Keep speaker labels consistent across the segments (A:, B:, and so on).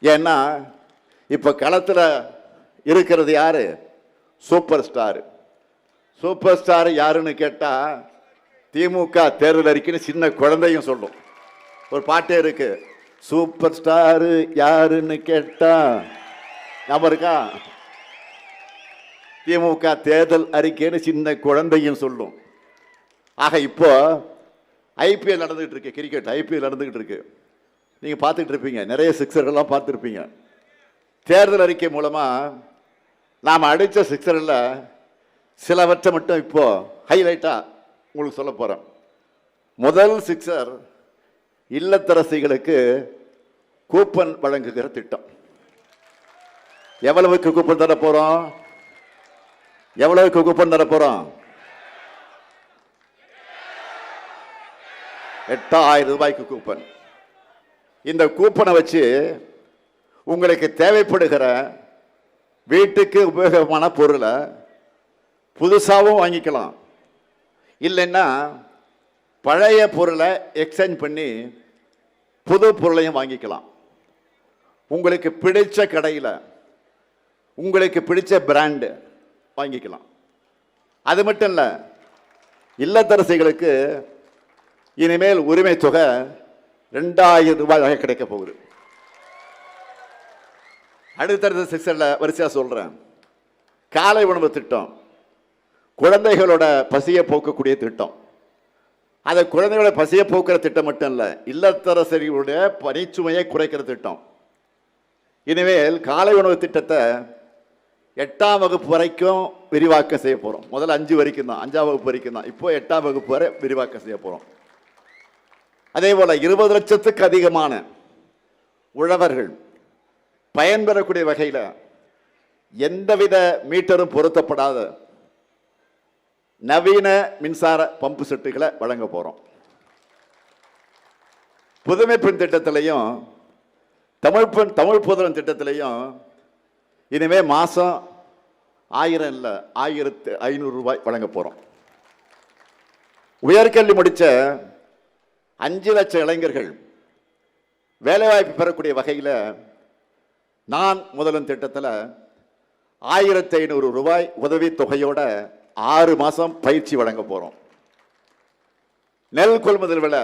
A: ஏன்னா இப்போ களத்தில் இருக்கிறது யாரு? Super star. சூப்பர் ஸ்டார் யாருன்னு கேட்டால் திமுக தேர்தல் அறிக்கைன்னு சின்ன குழந்தையும் சொல்லும். ஒரு பாட்டே இருக்கு, சூப்பர் ஸ்டாரு யாருன்னு கேட்டா. ஞாபகம் இருக்கா? திமுக தேர்தல் அறிக்கைன்னு சின்ன குழந்தையும் சொல்லும். ஆக இப்போ ஐபிஎல் நடந்துகிட்டு இருக்கு, கிரிக்கெட் ஐபிஎல் நடந்துகிட்டு இருக்கு. நீங்க பார்த்துட்டு இருப்பீங்க, நிறைய சிக்ஸர்கள்லாம் பார்த்துருப்பீங்க. தேர்தல் அறிக்கை மூலமா நாம் அடித்த சிக்ஸரில் சிலவற்றை மட்டும் இப்போ ஹைலைட்டா உங்களுக்கு சொல்ல போறேன். முதல் சிக்ஸர் இல்லத்தரசிகளுக்கு கூப்பன் வழங்குகிற திட்டம். எவ்வளவுக்கு கூப்பன் தர போறோம்? எவ்வளவுக்கு கூப்பன் தர போறோம்? 8000 ரூபாய்க்கு கூப்பன். இந்த கூப்பனை வச்சு உங்களுக்கு தேவைப்படுகிற வீட்டுக்கு உபயோகமான பொருளை புதுசாகவும் வாங்கிக்கலாம், இல்லைன்னா பழைய பொருளை எக்ஸ்சேஞ்ச் பண்ணி புது பொருளையும் வாங்கிக்கலாம். உங்களுக்கு பிடிச்ச கடையில் உங்களுக்கு பிடிச்ச பிராண்டு வாங்கிக்கலாம். அது மட்டும் இல்லை, இல்லத்தரசிகளுக்கு இனிமேல் உரிமை தொகை 2000 ரூபாய் கிடைக்க போகுது. அடுத்தடுத்த செக்ஷனில் வரிசையாக சொல்கிறேன். காலை உணவு திட்டம், குழந்தைகளோட பசியை போக்கக்கூடிய திட்டம். அது குழந்தைகளோட பசியை போக்குற திட்டம் மட்டும் இல்லை, இல்லத்தரசிகளுடைய பணிச்சுமையை குறைக்கிற திட்டம். இனிமேல் காலை உணவு திட்டத்தை 8ஆம் வகுப்பு வரைக்கும் விரிவாக்கம் செய்ய போகிறோம். முதல்ல 5 வரைக்கும் தான், 5ஆம் வகுப்பு வரைக்கும் தான். இப்போ 8ஆம் வகுப்பு வரை விரிவாக்கம் செய்ய போகிறோம். அதே போல் 20 லட்சத்துக்கு அதிகமான உழவர்கள் பயன்பெறக்கூடிய வகையில் எந்தவித மீட்டரும் பொருத்தப்படாத நவீன மின்சார பம்பு செட்டுகளை வழங்க போகிறோம். புதுமை பெண் திட்டத்திலையும் தமிழ் புதலன் திட்டத்திலையும் இனிமே மாதம் 1000 இல்லை 1500 ரூபாய் வழங்க போகிறோம். உயர்கல்வி முடித்த 5 லட்சம் இளைஞர்கள் வேலைவாய்ப்பு பெறக்கூடிய வகையில் நான் முதலன் திட்டத்தில் 1500 ரூபாய் உதவி தொகையோட 6 மாதம் பயிற்சி வழங்க போகிறோம். நெல் கொள்முதல் விலை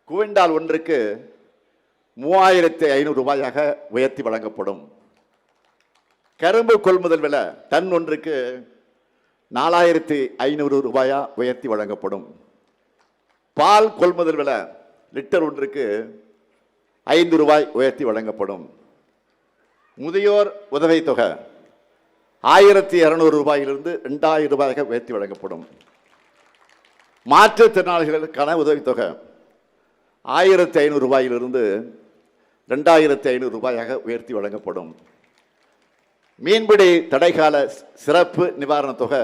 A: குவிண்டால் ஒன்றுக்கு 3500 ரூபாயாக உயர்த்தி வழங்கப்படும். கரும்பு கொள்முதல் விலை டன் ஒன்றுக்கு 4500 ரூபாயா உயர்த்தி வழங்கப்படும். பால் கொள்முதல் விலை லிட்டர் ஒன்றுக்கு 5 ரூபாய் உயர்த்தி வழங்கப்படும். முதியோர் உதவி தொகை 1200 ரூபாயிலிருந்து 2000 ரூபாயாக உயர்த்தி வழங்கப்படும். மாற்றுத்திறனாளிகளுக்கான உதவித்தொகை 1500 ரூபாயிலிருந்து 2500 ரூபாயாக உயர்த்தி வழங்கப்படும். மீன்பிடி தடைக்கால சிறப்பு நிவாரண தொகை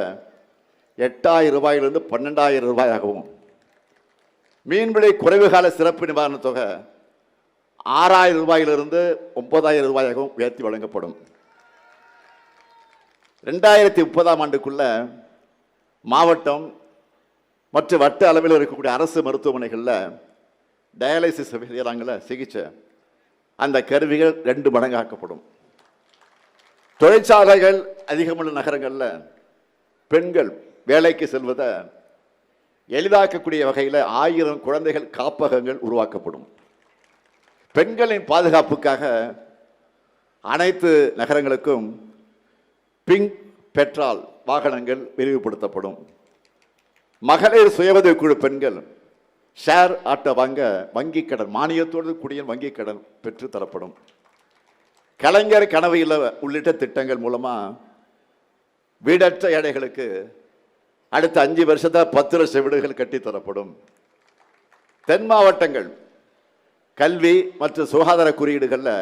A: 8000 ரூபாயிலிருந்து 12000 ரூபாயாகவும், மீன்பிடி குறைவுகால சிறப்பு நிவாரண தொகை 6000 ரூபாயிலிருந்து 9000 ரூபாயாகவும் உயர்த்தி வழங்கப்படும். 2030ஆம் ஆண்டுக்குள்ள மாவட்டம் மற்றும் வட்ட அளவில் இருக்கக்கூடிய அரசு மருத்துவமனைகளில் டயாலிசிஸ் செய்கிறாங்கள சிகிச்சை, அந்த கருவிகள் 2 மடங்காக்கப்படும். தொழிற்சாலைகள் அதிகமுள்ள நகரங்களில் பெண்கள் வேலைக்கு செல்வதை எளிதாக்கக்கூடிய வகையில் 1000 குழந்தைகள் காப்பகங்கள் உருவாக்கப்படும். பெண்களின் பாதுகாப்புக்காக அனைத்து நகரங்களுக்கும் பிங்க் பெட்ரோல் வாகனங்கள் விரிவுபடுத்தப்படும். மகளிர் சுய குழு பெண்கள் ஷேர் ஆட்டோ வாங்க வங்கி கடன் மானியத்தோடு கூடிய வங்கி கடன் பெற்று தரப்படும். கலைஞர் கனவு இல்ல உள்ளிட்ட திட்டங்கள் மூலமா வீடற்ற ஏழைகளுக்கு அடுத்த 5 வருஷத்தில் 10 லட்சம் வீடுகள் கட்டித்தரப்படும். தென் மாவட்டங்கள் கல்வி மற்றும் சுகாதார குறியீடுகளில்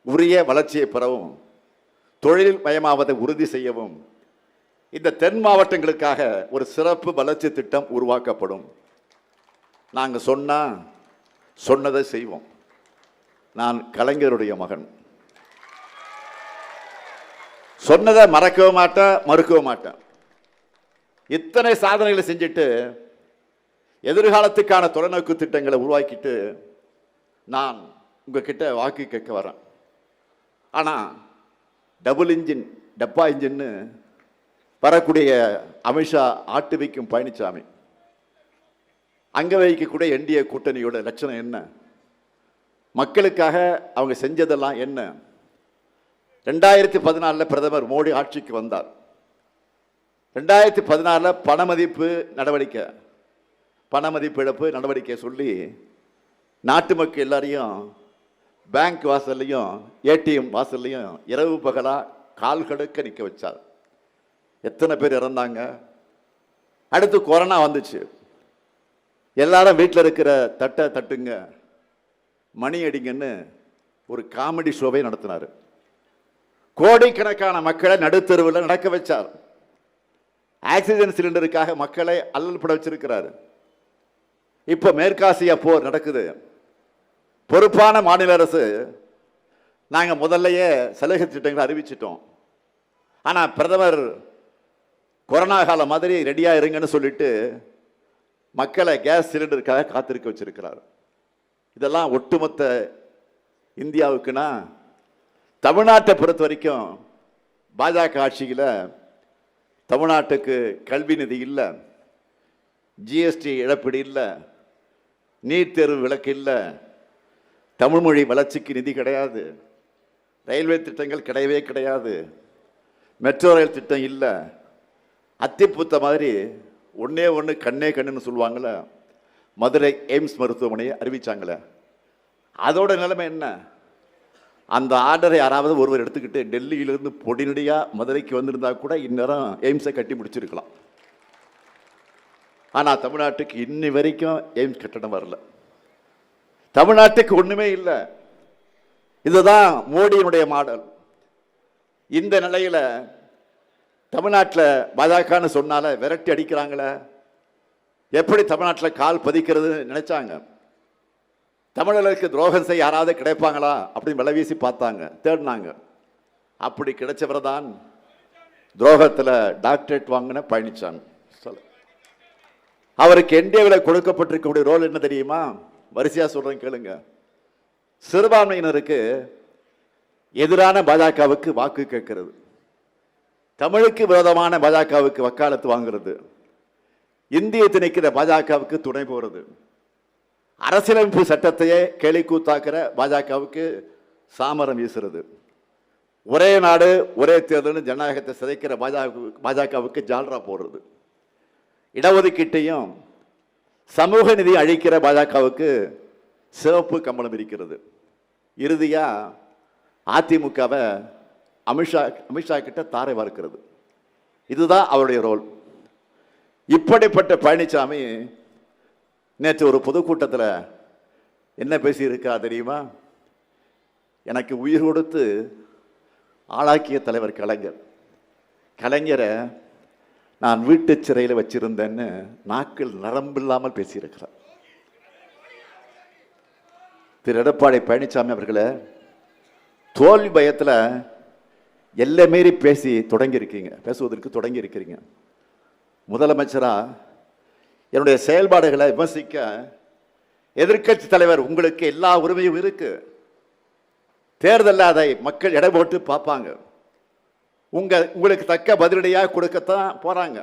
A: உரிய வளர்ச்சியை பெறவும் தொழில் மயமாவதை உறுதி செய்யவும் இந்த தென் மாவட்டங்களுக்காக ஒரு சிறப்பு வளர்ச்சி திட்டம் உருவாக்கப்படும். நாங்கள் சொன்னதை செய்வோம். நான் கலைஞருடைய மகன், சொன்னதை மறக்கவும் மாட்டேன், மறுக்கவும் மாட்டேன். இத்தனை சாதனைகளை செஞ்சுட்டு எதிர்காலத்துக்கான தொலைநோக்கு திட்டங்களை உருவாக்கிட்டு நான் உங்ககிட்ட வாக்கு கேட்க வரேன். ஆனால் டபுள் இன்ஜின் டப்பா இன்ஜின்னு வரக்கூடிய அமித்ஷா ஆட்டு வைக்கும் பழனிசாமி அங்கே வைக்கக்கூடிய என்டிஏ கூட்டணியோட லட்சணம் என்ன? மக்களுக்காக அவங்க செஞ்சதெல்லாம் என்ன? 2014 பிரதமர் மோடி ஆட்சிக்கு வந்தார். 2016 பணமதிப்பு நடவடிக்கை, பணமதிப்பு இழப்பு நடவடிக்கை சொல்லி நாட்டு மக்கள் எல்லாரையும் பேங்க் வாசல்லையும் ஏடிஎம் வாசல்லையும் இரவு பகலா கால் கடுக்க நிற்க வச்சார். எத்தனை பேர் இறந்தாங்க? அடுத்து கொரோனா வந்துச்சு. எல்லாரும் வீட்டில் இருக்கிற தட்டை தட்டுங்க, மணி அடிங்கன்னு ஒரு காமெடி ஷோவை நடத்தினார். கோடிக்கணக்கான மக்களை நடுத்தருவில் நடக்க வச்சார். ஆக்சிஜன் சிலிண்டருக்காக மக்களை அல்லல் பட வச்சிருக்கிறார். இப்போ மேற்காசியா போர் நடக்குது. பொறுப்பான மாநில அரசு நாங்கள் முதல்லையே சலுகை திட்டங்களை அறிவிச்சிட்டோம். ஆனால் பிரதமர் கொரோனா காலம் மாதிரி ரெடியாக இருங்கன்னு சொல்லிட்டு மக்களை கேஸ் சிலிண்டருக்காக காத்திருக்க வச்சிருக்கிறார். இதெல்லாம் ஒட்டுமொத்த இந்தியாவுக்குன்னா, தமிழ்நாட்டை பொறுத்த வரைக்கும் பாஜக ஆட்சியில் தமிழ்நாட்டுக்கு கல்வி நிதி இல்லை, ஜிஎஸ்டி இழப்பீடு இல்லை, நீட் தேர்வு விலக்கு இல்லை, தமிழ் மொழி வளர்ச்சிக்கு நிதி கிடையாது, ரயில்வே திட்டங்கள் கிடையவே கிடையாது, மெட்ரோ ரயில் திட்டம் இல்லை. அத்திப்பூத்த மாதிரி ஒன்னே ஒன்று கண்ணே கண்ணுன்னு சொல்லுவாங்களே, மதுரை எய்ம்ஸ் மருத்துவமனையை அறிவிச்சாங்களே, அதோட நிலைமை என்ன? அந்த ஆர்டரை யாராவது ஒருவர் எடுத்துக்கிட்டு டெல்லியிலிருந்து பொடிநடியாக மதுரைக்கு வந்திருந்தா கூட இந்நேரம் எய்ம்ஸை கட்டி முடிச்சிருக்கலாம். ஆனால் தமிழ்நாட்டுக்கு இன்னி வரைக்கும் எய்ம்ஸ் கட்டணம் வரல. தமிழ்நாட்டுக்கு ஒன்றுமே இல்லை. இதுதான் மோடியினுடைய மாடல். இந்த நிலையில் தமிழ்நாட்டில் பாஜகன்னு சொன்னால விரட்டி அடிக்கிறாங்களே. எப்படி தமிழ்நாட்டில் கால் பதிக்கிறதுன்னு நினைச்சாங்க. தமிழர்களுக்கு துரோகம் செய்ய யாராவது கிடைப்பாங்களா அப்படின்னு விலை வீசி பார்த்தாங்க, தேடினாங்க. அப்படி கிடைச்சவர் தான் துரோகத்தில் டாக்டரேட் வாங்கின பழனிசாமி. அவருக்கு என்டிஏவில் கொடுக்கப்பட்டிருக்கக்கூடிய ரோல் என்ன தெரியுமா? வரிசையா சொல்றேன் கேளுங்க. சிறுபான்மையினருக்கு எதிரான பாஜகவுக்கு வாக்கு கேட்கிறது, தமிழுக்கு விரோதமான பாஜகவுக்கு வக்காலத்து வாங்குறது, இந்திய திணிக்கிற பாஜகவுக்கு துணை போறது, அரசியலமைப்பு சட்டத்தையே கேலி கூத்தாக்குற பாஜகவுக்கு சாமரம் வீசுறது, ஒரே நாடு ஒரே தேர்தல் ஜனநாயகத்தை சிதைக்கிற பாஜகவுக்கு ஜால்ரா போடுறது, இடஒதுக்கீட்டையும் சமூக நிதி அழிக்கிற பாஜகவுக்கு சிவப்பு கம்பளம் இருக்கிறது. இறுதியா அதிமுகவை அமித்ஷா கிட்ட தாரை வார்க்கிறது. இதுதான் அவருடைய ரோல். இப்படிப்பட்ட பழனிசாமி நேற்று ஒரு பொதுக்கூட்டத்தில் என்ன பேசியிருக்கா தெரியுமா? எனக்கு உயிர் கொடுத்து ஆளாக்கிய தலைவர் கலைஞர், கலைஞரை நான் வீட்டு சிறையில் வச்சிருந்தேன்னு நாக்கில் நரம்பில்லாமல் பேசியிருக்கிறார். திரு எடப்பாடி பழனிசாமி அவர்களை தோல்வி பயத்தில் எல்லை மீறி பேசுவதற்கு தொடங்கி இருக்கிறீங்க. முதலமைச்சரா என்னுடைய செயல்பாடுகளை விமர்சிக்க எதிர்க்கட்சி தலைவர் உங்களுக்கு எல்லா உரிமையும் இருக்கு. தேர்தலில் அதை மக்கள் எடை போட்டு பார்ப்பாங்க. உங்களுக்கு தக்க பதிலடியாக கொடுக்கத்தான் போறாங்க.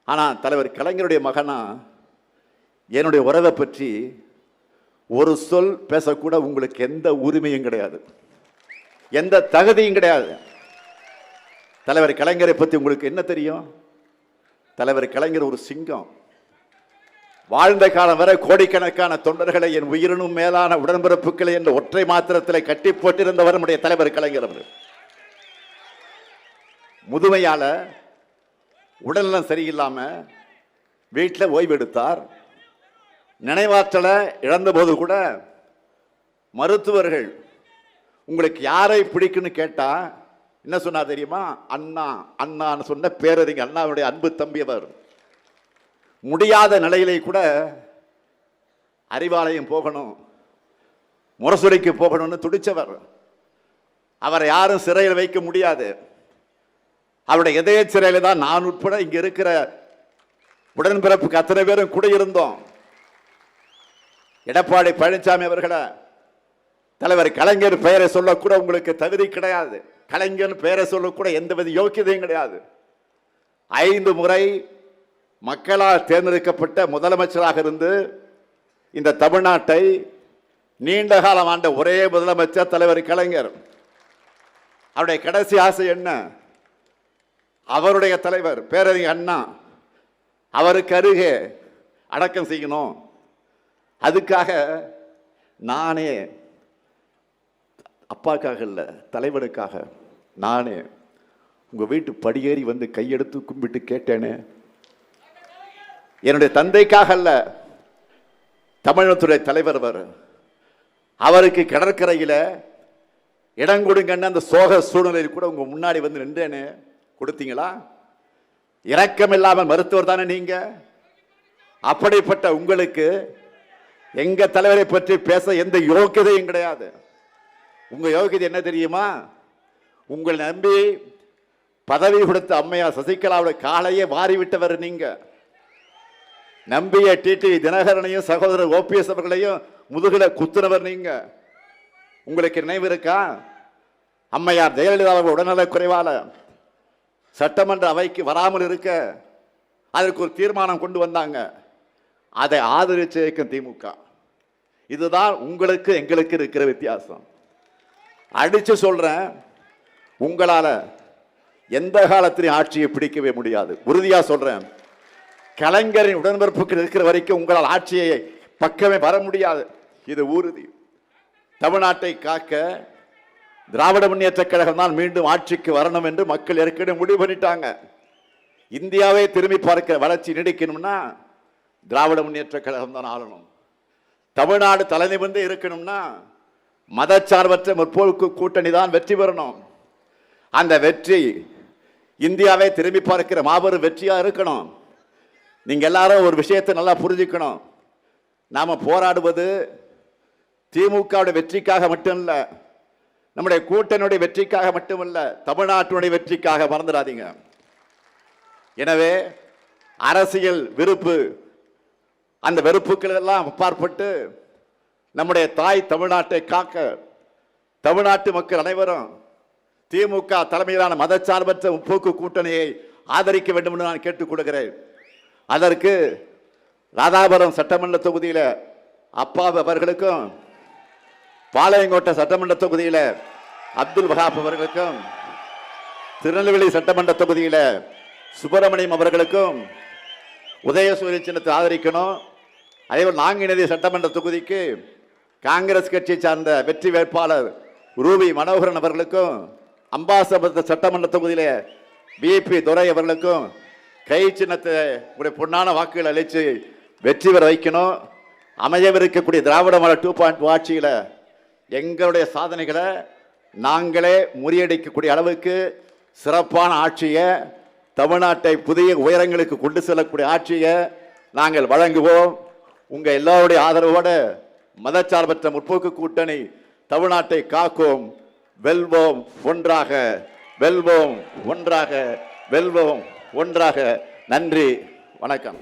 A: ஆனால் தலைவர் கலைஞருடைய மகனா என்னுடைய உறவை பற்றி ஒரு சொல் பேசக்கூட உங்களுக்கு எந்த உரிமையும் கிடையாது, எந்த தகுதியும் கிடையாது. தலைவர் கலைஞரை பற்றி உங்களுக்கு என்ன தெரியும்? தலைவர் கலைஞர் ஒரு சிங்கம். வாழ்ந்த காலம் வரை கோடிக்கணக்கான தொண்டர்களை என் உயிரினும் மேலான உடன்பிறப்புகளை என்ற ஒற்றை மாத்திரத்தில் கட்டி போட்டிருந்தவர் நம்முடைய தலைவர் கலைஞர் அவர்கள். முதுமையால உடல்நலம் சரியில்லாம வீட்டில் ஓய்வு எடுத்தார். நினைவாற்றலை இழந்த போது கூட மருத்துவர்கள் உங்களுக்கு யாரை பிடிக்குன்னு கேட்டா என்ன சொன்னா தெரியுமா? அண்ணா. அண்ணான்னு சொன்ன பேரறிஞர் அண்ணாவுடைய அன்பு தம்பி அவர். முடியாத நிலையிலே கூட அறிவாலயம் போகணும், முரசொலிக்கு போகணும்னு துடிச்சவர். அவரை யாரும் சிறையில் வைக்க முடியாது. அவருடைய இதய சிறையில் தான் நான் உட்பட இங்க இருக்கிற உடன்பிறப்புக்கு அத்தனை பேரும் கூட இருந்தோம். எடப்பாடி பழனிசாமி அவர்களை தலைவர் கலைஞர் பெயரை சொல்லக்கூட உங்களுக்கு தகுதி கிடையாது. கலைஞர் பெயரை சொல்லக்கூட எந்தவித யோக்கியதையும் கிடையாது. 5 முறை மக்களால் தேர்ந்தெடுக்கப்பட்ட முதலமைச்சராக இருந்து இந்த தமிழ்நாட்டை நீண்ட காலம் ஆண்ட ஒரே முதலமைச்சர் தலைவர் கலைஞர். அவருடைய கடைசி ஆசை என்ன? அவருடைய தலைவர் பேரறிஞர் அண்ணா அவருக்கு அருகே அடக்கம் செய்யணும். அதுக்காக நானே, அப்பாக்காக இல்லை தலைவனுக்காக நானே உங்க வீட்டு படியேறி வந்து கையெடுத்து கும்பிட்டு கேட்டேனே. என்னுடைய தந்தைக்காக அல்ல, தமிழகத்துடைய தலைவர் அவருக்கு கடற்கரையில் இடம் கொடுங்கன்னு அந்த சோக சூழ்நிலையில் கூட உங்க முன்னாடி வந்து நின்றேனே. கொடுத்தீங்களா? இரக்கம் இல்லாமல் மருத்துவர் தானே நீங்க. அப்படிப்பட்ட உங்களுக்கு எங்க தலைவரை பற்றி பேச எந்த யோக்கியதையும் கிடையாது. உங்க யோகியதை என்ன தெரியுமா? உங்களை நம்பி பதவி கொடுத்த அம்மையார் சசிகலாவுடைய காலையே வாரிவிட்டவர் நீங்க. நம்பிய டிடி தினகரனையும் சகோதரர் ஓபிஎஸ் அவர்களையும் முதுகில குத்துனவர் நீங்க. உங்களுக்கு நினைவு இருக்கா? அம்மையார் ஜெயலலிதா அவர்கள் உடல்நலக் குறைவால சட்டமன்ற அவைக்கு வராமல் இருக்க அதற்கு ஒரு தீர்மானம் கொண்டு வந்தாங்க. அதை ஆதரிச்சு திமுக. இதுதான் உங்களுக்கு எங்களுக்கு இருக்கிற வித்தியாசம். அடிச்சு சொல்றேன், உங்களால எந்த காலத்திலும் ஆட்சியை பிடிக்கவே முடியாது. உறுதியா சொல்றேன், கலைஞரின் உடன்பிறப்புக்கு இருக்கிற வரைக்கும் உங்களால் ஆட்சியை பக்கமே வர முடியாது. இது உறுதி. தமிழ்நாட்டை காக்க திராவிட முன்னேற்ற கழகம் தான் மீண்டும் ஆட்சிக்கு வரணும் என்று மக்கள் ஏற்கனவே முடிவு பண்ணிட்டாங்க. இந்தியாவை திரும்பி பார்க்கிற வளர்ச்சி நீடிக்கணும்னா திராவிட முன்னேற்ற கழகம் தான் ஆளணும். தமிழ்நாடு தலைநிமிர்ந்து இருக்கணும்னா மதச்சார்பற்ற முற்போக்கு கூட்டணி தான் வெற்றி பெறணும். அந்த வெற்றி இந்தியாவை திரும்பி பார்க்கிற மாபெரும் வெற்றியா இருக்கணும். நீங்க எல்லாரும் ஒரு விஷயத்தை நல்லா புரிஞ்சுக்கணும். நாம போராடுவது திமுகவுடைய வெற்றிக்காக மட்டுமல்ல, நம்முடைய கூட்டணியுடைய வெற்றிக்காக மட்டுமல்ல, தமிழ்நாட்டினுடைய வெற்றிக்காக மறந்துடாதீங்க. எனவே அரசியல் வெறுப்பு, அந்த வெறுப்புகள் எல்லாம் அப்பாற்பட்டு நம்முடைய தாய் தமிழ்நாட்டை காக்க தமிழ்நாட்டு மக்கள் அனைவரும் திமுக தலைமையிலான மதச்சார்பற்ற முற்போக்கு கூட்டணியை ஆதரிக்க வேண்டும் என்று நான் கேட்டுக் கொள்கிறேன். அதற்கு ராதாபுரம் சட்டமன்ற தொகுதியில் அப்பா அவர்களுக்கும், பாளையங்கோட்டை சட்டமன்ற தொகுதியில் அப்துல் வஹாப் அவர்களுக்கும், திருநெல்வேலி சட்டமன்ற தொகுதியில் சுப்பிரமணியம் அவர்களுக்கும் உதயசூரிய சின்னத்தை ஆதரிக்கணும். அதேபோல் நாங்குநேரி சட்டமன்ற தொகுதிக்கு காங்கிரஸ் கட்சியை சார்ந்த வெற்றி வேட்பாளர் ரூபி மனோகரன் அவர்களுக்கும், அம்பாசபுரத்து சட்டமன்ற தொகுதியில் பிபி துரை அவர்களுக்கும் கை சின்னத்தை உடைய பொன்னான வாக்குகள் அளித்து வெற்றி பெற வைக்கணும். அமையவிருக்கக்கூடிய திராவிட மாடல் 2.0 ஆட்சியில் எங்களுடைய சாதனைகளை நாங்களே முறியடிக்கக்கூடிய அளவுக்கு சிறப்பான ஆட்சியை, தமிழ்நாட்டை புதிய உயரங்களுக்கு கொண்டு செல்லக்கூடிய ஆட்சியை நாங்கள் வழங்குவோம். உங்க எல்லாருடைய ஆதரவோடு மதச்சார்பற்ற முற்போக்கு கூட்டணி தமிழ்நாட்டை காக்கும். வெல்வோம் ஒன்றாக, வெல்வோம் ஒன்றாக, வெல்வோம் ஒன்றாக. நன்றி, வணக்கம்.